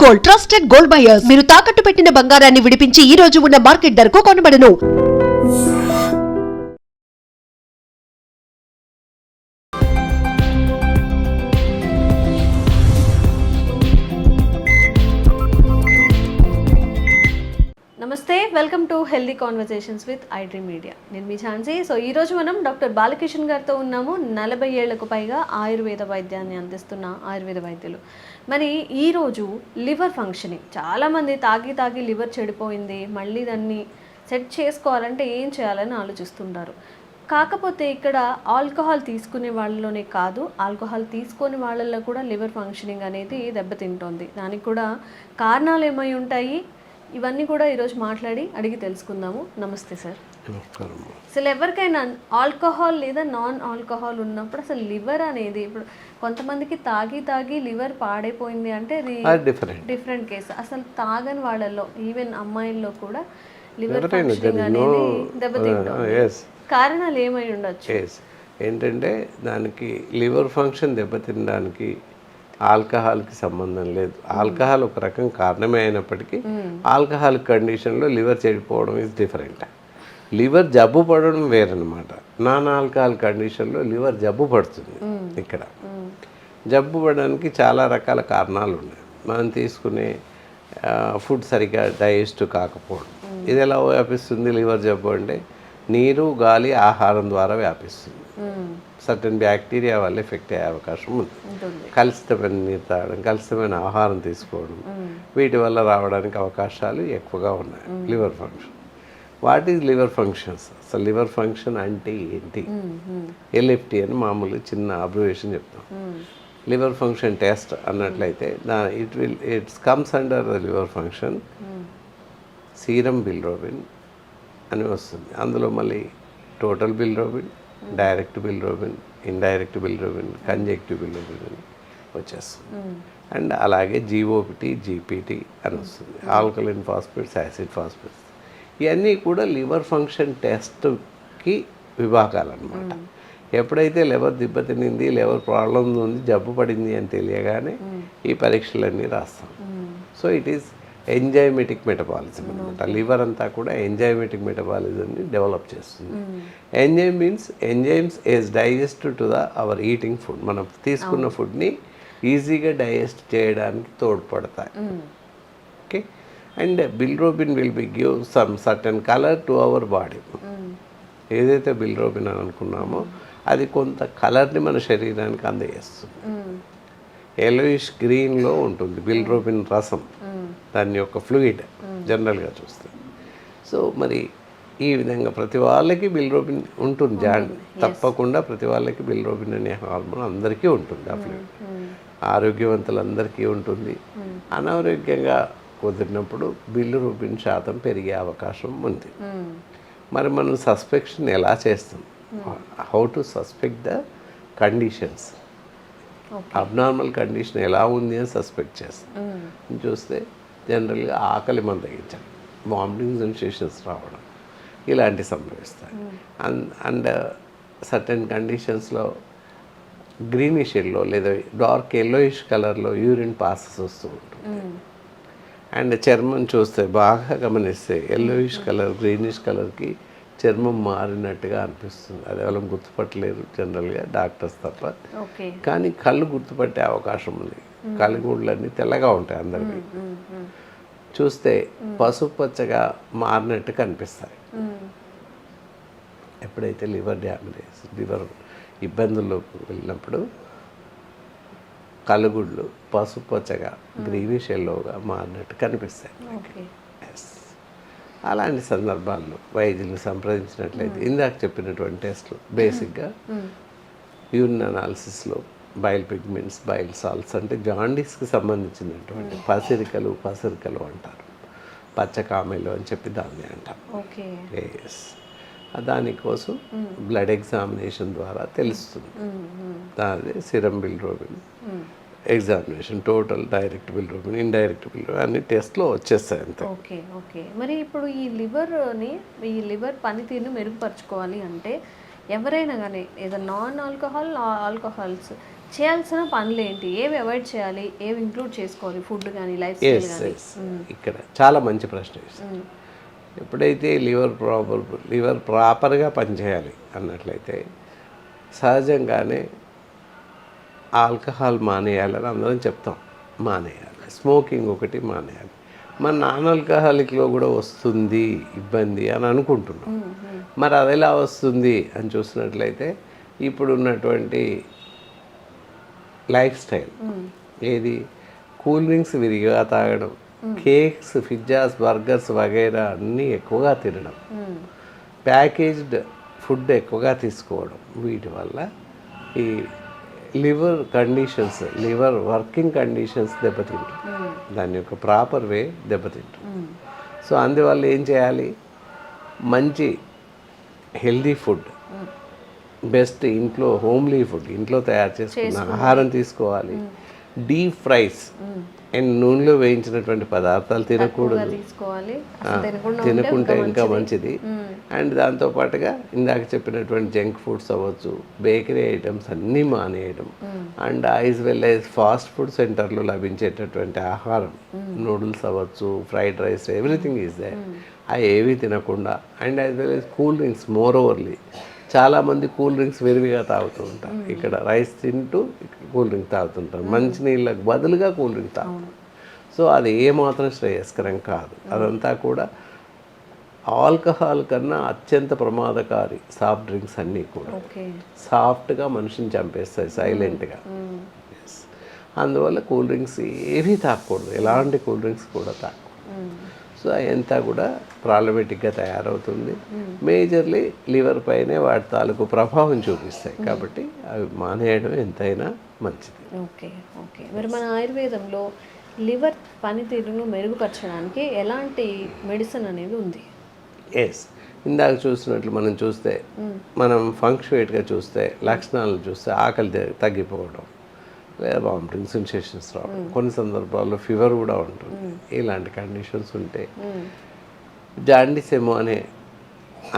Gold, trusted gold buyers. మీరు తాకట్టు పెట్టిన బంగారాన్ని విడిపించి ఈ రోజు ఉన్న మార్కెట్ ధరకు కొనబడును. నమస్తే, welcome to healthy conversations with iDream media. నేను మీ ఝాన్సీ. సో ఈరోజు మనం డాక్టర్ బాలకిషన్ గారితో ఉన్నాము. 40 ఏళ్లకు పైగా ఆయుర్వేద వైద్యాన్ని అందిస్తున్న ఆయుర్వేద వైద్యులు. మరి ఈరోజు లివర్ ఫంక్షనింగ్, చాలామంది తాగి లివర్ చెడిపోయింది, మళ్ళీ దాన్ని సెట్ చేసుకోవాలంటే ఏం చేయాలని ఆలోచిస్తుంటారు. కాకపోతే ఇక్కడ ఆల్కహాల్ తీసుకునే వాళ్ళలోనే కాదు, ఆల్కహాల్ తీసుకొని వాళ్ళల్లో కూడా లివర్ ఫంక్షనింగ్ అనేది దెబ్బతింటోంది. దానికి కూడా కారణాలు ఏమై ఉంటాయి, ఇవన్నీ కూడా ఈరోజు మాట్లాడి అడిగి తెలుసుకుందాము. నమస్తే సార్. అసలు ఎవరికైనా ఆల్కహాల్ లేదా నాన్ ఆల్కహాల్ ఉన్నప్పుడు అసలు లివర్ అనేది, ఇప్పుడు కొంతమందికి తాగి లివర్ పాడైపోయింది అంటే అది డిఫరెంట్ కేసు. అసలు తాగని వాళ్ళల్లో, ఈవెన్ అమ్మాయిల్లో కూడా లివర్ ఫంక్షనింగ్ అనేది దెబ్బతింటుంది. కారణాలు ఏమై ఉండొచ్చు? ఏంటంటే దానికి లివర్ ఫంక్షన్ దెబ్బతినడానికి ఆల్కహాల్కి సంబంధం లేదు. ఆల్కహాల్ ఒక రకం కారణమే అయినప్పటికీ ఆల్కహాల్ కండిషన్లో లివర్ చెడిపోవడం ఈజ్ డిఫరెంట్. లివర్ జబ్బు పడడం వేరనమాట. నాన్ ఆల్కహాల్ కండిషన్లో లివర్ జబ్బు పడుతుంది. ఇక్కడ జబ్బు పడడానికి చాలా రకాల కారణాలు ఉన్నాయి. మనం తీసుకునే ఫుడ్ సరిగ్గా డైజెస్ట్ కాకపోవడం, ఇది ఎలా వ్యాపిస్తుంది? లివర్ జబ్బు అంటే నీరు, గాలి, ఆహారం ద్వారా వ్యాపిస్తుంది. సర్టన్ బ్యాక్టీరియా వల్ల ఎఫెక్ట్ అయ్యే అవకాశం ఉంది. కలుషితమైన నీరు తాగడం, కలుషితమైన ఆహారం తీసుకోవడం, వీటి వల్ల రావడానికి అవకాశాలు ఎక్కువగా ఉన్నాయి. Liver function, what is liver functions? అసలు లివర్ ఫంక్షన్ అంటే ఏంటి? ఎల్ఎఫ్టీ అని మామూలు చిన్న అబ్రివేషన్ చెప్తాం. లివర్ ఫంక్షన్ టెస్ట్ అన్నట్లయితే it's comes under the liver function serum bilirubin అని వస్తుంది. అందులో మళ్ళీ total bilirubin, direct bilirubin, indirect bilirubin, conjugative bilirubin వచ్చేస్తుంది. అండ్ అలాగే జీఓపిటీ, జీపీటీ అని వస్తుంది. ఆల్కలిన్ ఫాస్ఫేట్స్, యాసిడ్ ఫాస్ఫేట్స్, ఇవన్నీ కూడా లివర్ ఫంక్షన్ టెస్ట్కి విభాగాలు అన్నమాట. ఎప్పుడైతే లివర్ దెబ్బతినింది, లివర్ ప్రాబ్లం ఉంది, జబ్బు పడింది అని తెలియగానే ఈ పరీక్షలన్నీ రాస్తాం. So it is enzymatic metabolism అనమాట. లివర్ అంతా కూడా ఎంజైమెటిక్ మెటబాలిజంని డెవలప్ చేస్తుంది. Enzyme means enzymes is digest to our eating food. మనం తీసుకున్న ఫుడ్ని ఈజీగా డైజెస్ట్ చేయడానికి తోడ్పడతాయి. Okay. And bilirubin will be give some certain colour to our body. ఏదైతే బిలిరూబిన్ అని అనుకున్నామో అది కొంత కలర్ని మన శరీరానికి అందజేస్తుంది. ఎల్లోయిష్ గ్రీన్లో ఉంటుంది బిలిరూబిన్ రసం, దాని యొక్క ఫ్లూయిడ్ జనరల్గా చూస్తే. సో మరి ఈ విధంగా ప్రతి వాళ్ళకి బిలిరూబిన్ ఉంటుంది. తప్పకుండా ప్రతి వాళ్ళకి బిలిరూబిన్ అనే హార్మోన్ అందరికీ ఉంటుంది. ఆ ఫ్లూయిడ్ ఆరోగ్యవంతులందరికీ ఉంటుంది. అనారోగ్యంగా కుదిరినప్పుడు బిలిరూబిన్ శాతం పెరిగే అవకాశం ఉంది. మరి మనం సస్పెక్షన్ ఎలా చేస్తాం? How to suspect the conditions. Abnormal condition ఎలా ఉంది అని సస్పెక్ట్ చేస్తాం. చూస్తే జనరల్గా ఆకలి మందగించడం, వామిటింగ్ సెన్సేషన్స్ రావడం, ఇలాంటివి సంభవిస్తాయి. అండ్ సర్టెన్ కండిషన్స్లో గ్రీనిష్ ఎల్లో లేదా డార్క్ ఎల్లోయిష్ కలర్లో యూరిన్ పాసెస్ వస్తూ ఉంటుంది. అండ్ చర్మం చూస్తే బాగా గమనిస్తే ఎల్లోయిష్ కలర్, గ్రీనిష్ కలర్కి చర్మం మారినట్టుగా అనిపిస్తుంది. అది ఎవరు గుర్తుపట్టలేరు జనరల్గా, డాక్టర్స్ తప్ప. కానీ కళ్ళు గుర్తుపట్టే అవకాశం ఉంది. కళ్ళగుడ్లన్నీ తెల్లగా ఉంటాయి అందరికీ. చూస్తే పసుపు పచ్చగా మారినట్టు కనిపిస్తాయి. ఎప్పుడైతే లివర్ డ్యామేజ్, లివర్ ఇబ్బందుల్లోకి వెళ్ళినప్పుడు కళ్ళగుడ్లు పసుపు పచ్చగా, గ్రీనిష్ ఎల్లోగా మారినట్టు కనిపిస్తాయి. అలాంటి సందర్భాల్లో వైద్యులు సంప్రదించినట్లయితే ఇందాక చెప్పినటువంటి టెస్ట్లు బేసిక్గా యూరిన్ అనాలిసిస్లో బైల్ పిగ్మెంట్స్, బైల్ సాల్ట్స్ అంటే జాండీస్కి సంబంధించినటువంటి పసిరికలు అంటారు. పచ్చకామెలు అని చెప్పి దాన్ని అంటాం. దానికోసం బ్లడ్ ఎగ్జామినేషన్ ద్వారా తెలుస్తుంది. దాని serum bilirubin examination, total, direct bilirubin, indirect bilirubin అన్ని టెస్ట్లో వచ్చేస్తాయి అంతే. ఓకే. మరి ఇప్పుడు ఈ లివర్ పనితీరును మెరుగుపరచుకోవాలి అంటే ఎవరైనా కానీ ఏదో నాన్ ఆల్కహాల్స్ చేయాల్సిన పనులు ఏంటి, ఏవి అవాయిడ్ చేయాలి, ఏవి ఇంక్లూడ్ చేసుకోవాలి, ఫుడ్ కానీ లైఫ్ స్టైల్ కానీ? ఇక్కడ చాలా మంచి ప్రశ్న వేశారు. ఎప్పుడైతే లివర్ ప్రాపర్గా పనిచేయాలి అన్నట్లయితే సహజంగానే ఆల్కహాల్ మానేయాలని అందరం చెప్తాం, మానేయాలి. స్మోకింగ్ ఒకటి మానేయాలి. మన నాన్ ఆల్కహాలిక్లో కూడా వస్తుంది ఇబ్బంది అని అనుకుంటున్నాం. మరి అది ఎలా వస్తుంది అని చూసినట్లయితే ఇప్పుడు ఉన్నటువంటి లైఫ్ స్టైల్ ఏది, కూల్ డ్రింక్స్ విరిగా తాగడం, కేక్స్, పిజ్జాస్, బర్గర్స్ వగైరా అన్నీ ఎక్కువగా తినడం, ప్యాకేజ్డ్ ఫుడ్ ఎక్కువగా తీసుకోవడం, వీటి వల్ల ఈ liver conditions, liver working conditions దెబ్బతింటాయి. దాని యొక్క ప్రాపర్ వే దెబ్బతింటాయి. సో అందువల్ల ఏం చేయాలి, మంచి హెల్దీ ఫుడ్, బెస్ట్ ఇంట్లో హోమ్లీ ఫుడ్, ఇంట్లో తయారు చేసుకున్న ఆహారం తీసుకోవాలి. డీప్ ఫ్రైస్ అండ్ నూనెలో వేయించినటువంటి పదార్థాలు తినకూడదు, తినకుంటే ఇంకా మంచిది. అండ్ దాంతోపాటుగా ఇందాక చెప్పినటువంటి జంక్ ఫుడ్స్ అవ్వచ్చు, బేకరీ ఐటమ్స్ అన్నీ మానేయడం. And as well as fast food సెంటర్లో లభించేటటువంటి ఆహారం, నూడిల్స్ అవ్వచ్చు, fried rice, everything is they, అవి ఏవి తినకుండా. And as well as cool drinks, more overly చాలామంది కూల్ డ్రింక్స్ విరివిగా తాగుతూ ఉంటారు. ఇక్కడ రైస్ తింటూ కూల్ డ్రింక్ తాగుతుంటారు, మంచినీళ్ళకు బదులుగా కూల్ డ్రింక్ తాగుతారు. సో అది ఏమాత్రం శ్రేయస్కరం కాదు. అదంతా కూడా ఆల్కహాల్ కన్నా అత్యంత ప్రమాదకారి సాఫ్ట్ డ్రింక్స్ అన్నీ కూడా సాఫ్ట్గా మనిషిని చంపేస్తాయి సైలెంట్గా. అందువల్ల కూల్ డ్రింక్స్ ఏవీ తాగకూడదు, ఎలాంటి కూల్ డ్రింక్స్ కూడా తాగకూడదు. సో అదంతా కూడా ప్రాబ్లమేటిక్గా తయారవుతుంది. మేజర్లీ లివర్ పైనే వాటి తాలూకు ప్రభావం చూపిస్తాయి. కాబట్టి అవి మానేయడం ఎంతైనా మంచిది. Okay okay. మరి మన ఆయుర్వేదంలో లివర్ పనితీరును మెరుగుపరచడానికి ఎలాంటి మెడిసిన్ అనేది ఉంది? ఎస్, ఇందాక చూసినట్లు మనం చూస్తే, మనం ఫంక్షుయేట్గా చూస్తే, లక్షణాలను చూస్తే ఆకలి తగ్గిపోవడం, లేదా వామిటింగ్ సెన్సేషన్స్ రావడం, కొన్ని సందర్భాల్లో ఫీవర్ కూడా ఉంటుంది. ఇలాంటి కండిషన్స్ ఉంటే జాండీస్ ఏమో అని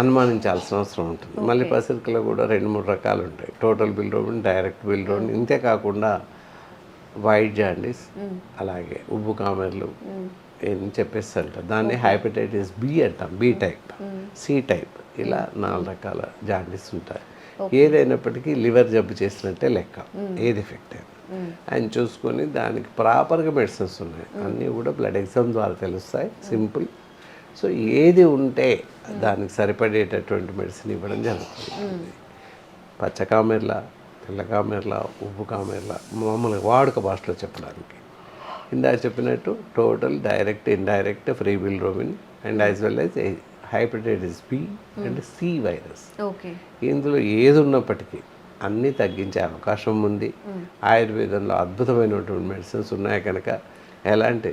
అనుమానించాల్సిన అవసరం ఉంటుంది. మళ్ళీ పసిరికలో కూడా 2-3 రకాలు ఉంటాయి, టోటల్ బిలిరూబిన్, డైరెక్ట్ బిలిరూబిన్. ఇంతే కాకుండా వైట్ జాండీస్, అలాగే ఉబ్బు కామెర్లు ఏం చెప్పేసి అంటారు, దాన్ని హెపటైటిస్ బి అంటాం, బి టైప్, సి టైప్, ఇలా 4 రకాల జాండీస్ ఉంటాయి. ఏదైనప్పటికీ లివర్ జబ్బు చేసినట్టే లెక్క, ఏది ఎఫెక్ట్ అయినా. ఆయన చూసుకొని దానికి ప్రాపర్గా మెడిసిన్స్ ఉన్నాయి, అన్నీ కూడా బ్లడ్ ఎగ్జామ్ ద్వారా తెలుస్తాయి, సింపుల్. సో ఏది ఉంటే దానికి సరిపడేటటువంటి మెడిసిన్ ఇవ్వడం జరుగుతుంది. పచ్చ కామెర్ల, తెల్ల కామెర్ల, ఉప్పు కామెర్ల, మామూలుగా వాడుక భాషలో చెప్పడానికి ఇందాక చెప్పినట్టు total, direct, indirect, free bilirubin and as well as hepatitis B and C virus. ఇందులో ఏది ఉన్నప్పటికీ అన్నీ తగ్గించే అవకాశం ఉంది. ఆయుర్వేదంలో అద్భుతమైనటువంటి మెడిసిన్స్ ఉన్నాయి కనుక ఎలాంటి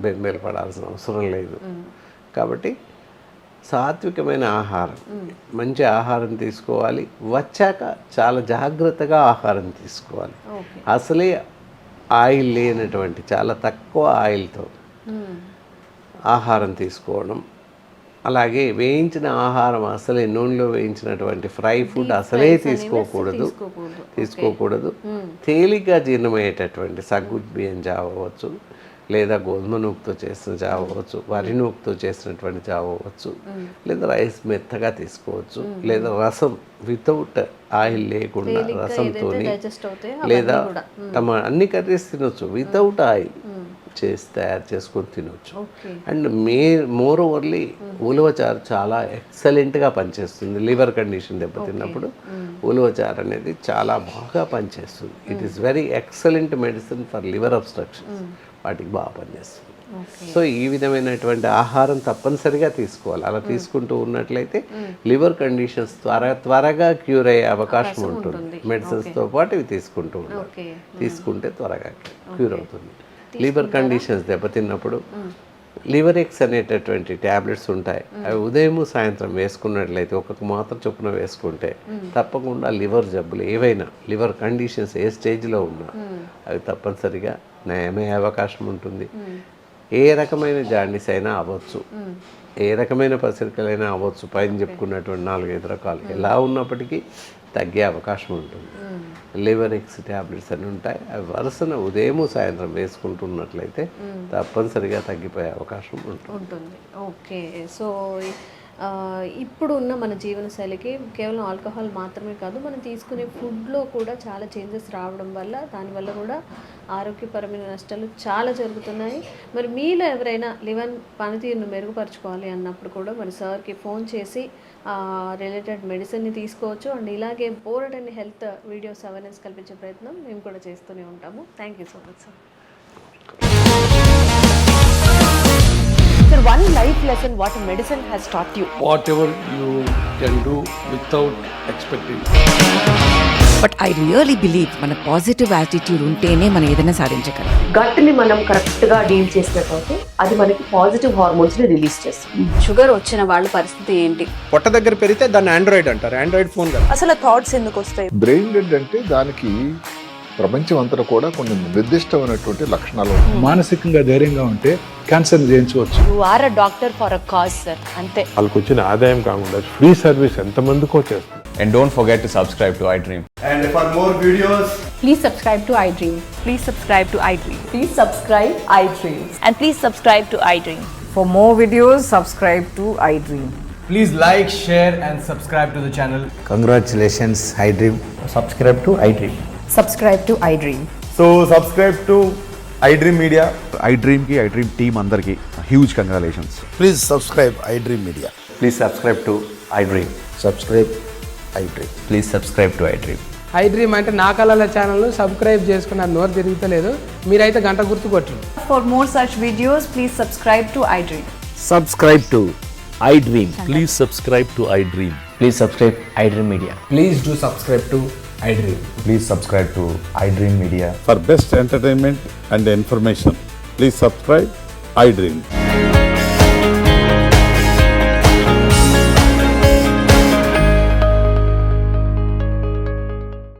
బెంబేలు పడాల్సిన అవసరం లేదు. కాబట్టి సాత్వికమైన ఆహారం, మంచి ఆహారం తీసుకోవాలి. వచ్చాక చాలా జాగ్రత్తగా ఆహారం తీసుకోవాలి. అసలే ఆయిల్ లేనటువంటి, చాలా తక్కువ ఆయిల్తో ఆహారం తీసుకోవడం, అలాగే వేయించిన ఆహారం, అసలే నూనెలో వేయించినటువంటి ఫ్రై ఫుడ్ అసలే తీసుకోకూడదు. తేలిగ్గా జీర్ణమయ్యేటటువంటి సగ్గు బియ్యం జావ అవ్వచ్చు, లేదా గోధుమ నూకుతో చేసిన జావ అవ్వచ్చు, వరి నూకుతో చేసినటువంటి జావ అవ్వచ్చు, లేదా రైస్ మెత్తగా తీసుకోవచ్చు, లేదా రసం వితౌట్ ఆయిల్ లేకుండా రసంతో, లేదా అన్ని కర్రీస్ తినొచ్చు వితౌట్ ఆయిల్ చేసి తయారు చేసుకొని తినొచ్చు. అండ్ మోర్ ఓవర్లీ ఉలవచారు చాలా ఎక్సలెంట్గా పనిచేస్తుంది. లివర్ కండిషన్ దెబ్బతిన్నప్పుడు ఉలవచారు అనేది చాలా బాగా పనిచేస్తుంది. It is very excellent medicine for liver obstruction, వాటికి బాగా పనిచేస్తుంది. సో ఈ విధమైనటువంటి ఆహారం తప్పనిసరిగా తీసుకోవాలి. అలా తీసుకుంటూ ఉన్నట్లయితే లివర్ కండిషన్స్ త్వరగా క్యూర్ అయ్యే అవకాశం ఉంటుంది. మెడిసిన్స్తో పాటు ఇవి తీసుకుంటూ ఉండాలి, తీసుకుంటే త్వరగా క్యూర్ అవుతుంది. లివర్ కండిషన్స్ దెబ్బతిన్నప్పుడు లివర్ ఎక్స్ అనేటటువంటి ట్యాబ్లెట్స్ ఉంటాయి, అవి ఉదయం సాయంత్రం వేసుకున్నట్లయితే ఒక్కొక్క మాత్రం చొప్పున వేసుకుంటే తప్పకుండా లివర్ జబ్బులు ఏవైనా, లివర్ కండిషన్స్ ఏ స్టేజ్లో ఉన్నా అవి తప్పనిసరిగా నయమయ్యే అవకాశం ఉంటుంది. ఏ రకమైన జాండీస్ అయినా అవ్వచ్చు, ఏ రకమైన పసిరికలైనా అవ్వచ్చు, పైన చెప్పుకున్నటువంటి 4-5 రకాలు ఎలా ఉన్నప్పటికీ తగ్గే అవకాశం ఉంటుంది. లివర్ ఎక్స్ ట్యాబ్లెట్స్ అని ఉంటాయి, అవి వరుసన ఉదయం సాయంత్రం వేసుకుంటున్నట్లయితే తప్పనిసరిగా తగ్గిపోయే అవకాశం ఉంటుంది. ఓకే, సో ఇప్పుడు ఉన్న మన జీవనశైలికి కేవలం ఆల్కహాల్ మాత్రమే కాదు, మనం తీసుకునే ఫుడ్లో కూడా చాలా చేంజెస్ రావడం వల్ల దానివల్ల కూడా ఆరోగ్యపరమైన నష్టాలు చాలా జరుగుతున్నాయి. మరి మీలో ఎవరైనా లివర్ పనితీరును మెరుగుపరచుకోవాలి అన్నప్పుడు కూడా మరి సార్కి ఫోన్ చేసి రిలేటెడ్ మెడిసిన్ని తీసుకోవచ్చు. అండ్ ఇలాగే బోలెడన్ని హెల్త్ వీడియోస్ అవేర్నెస్ కల్పించే ప్రయత్నం మేము కూడా చేస్తూనే ఉంటాము. Thank you so much sir. Sir, one life lesson what medicine has taught you. Whatever you can do without expecting. But I really believe మన పాజిటివ్ యాటిట్యూడ్ ఉంటేనే మనం ఏదైనా సాధించగలం. గట్ని మనం కరెక్ట్గా డీల్ చేసినట్లయితే అది మనకి పాజిటివ్ హార్మోన్స్ని రిలీజ్ చేస్తుంది. షుగర్ వచ్చిన వాళ్ళ పరిస్థితి ఏంటి? పొట్ట దగ్గర పెరిగితే దాన్ని ఆండ్రాయిడ్ అంటారు, ఆండ్రాయిడ్ ఫోన్ కదా. అసలు థాట్స్ ఎందుకు వస్తాయి? బ్రెయిన్ డెడ్ అంటే దానికి ప్రపంచం అంతా కూడా కొన్ని నిర్దిష్టమైనటువంటి లక్షణాలు ఉంటాయి. మానసికంగా ధైర్యంగా ఉంటే క్యాన్సర్ జయించవచ్చు. You are a doctor for a cause sir, అంతే. వాళ్ళకి వచ్చిన ఆదాయం కాకుండా ఫ్రీ సర్వీస్ ఎంతమందికో చేస్తుంది. And don't forget to subscribe to iDream. And for more videos, please subscribe to iDream. Please subscribe to iDream. Please subscribe iDream. And please subscribe to iDream. For more videos, subscribe to iDream. please like, share and subscribe to the channel. Congratulations, iDream. Subscribe to iDream. Subscribe to iDream. So subscribe to iDream Media. iDream ki iDream team andarki huge congratulations. Please subscribe iDream Media. Please subscribe to iDream. Subscribe iDream. Please subscribe to iDream. iDream అంటే నా కళల channel subscribe చేసుకున్న నోరు తిరుగుతలేదు, మీరైతే గంట గుర్తు కొట్టండి. For more such videos, please subscribe to iDream. Subscribe to iDream. Please subscribe to iDream. Please subscribe iDream Media. Please do subscribe to iDream. Please subscribe to iDream Media. For best entertainment and information, please subscribe iDream.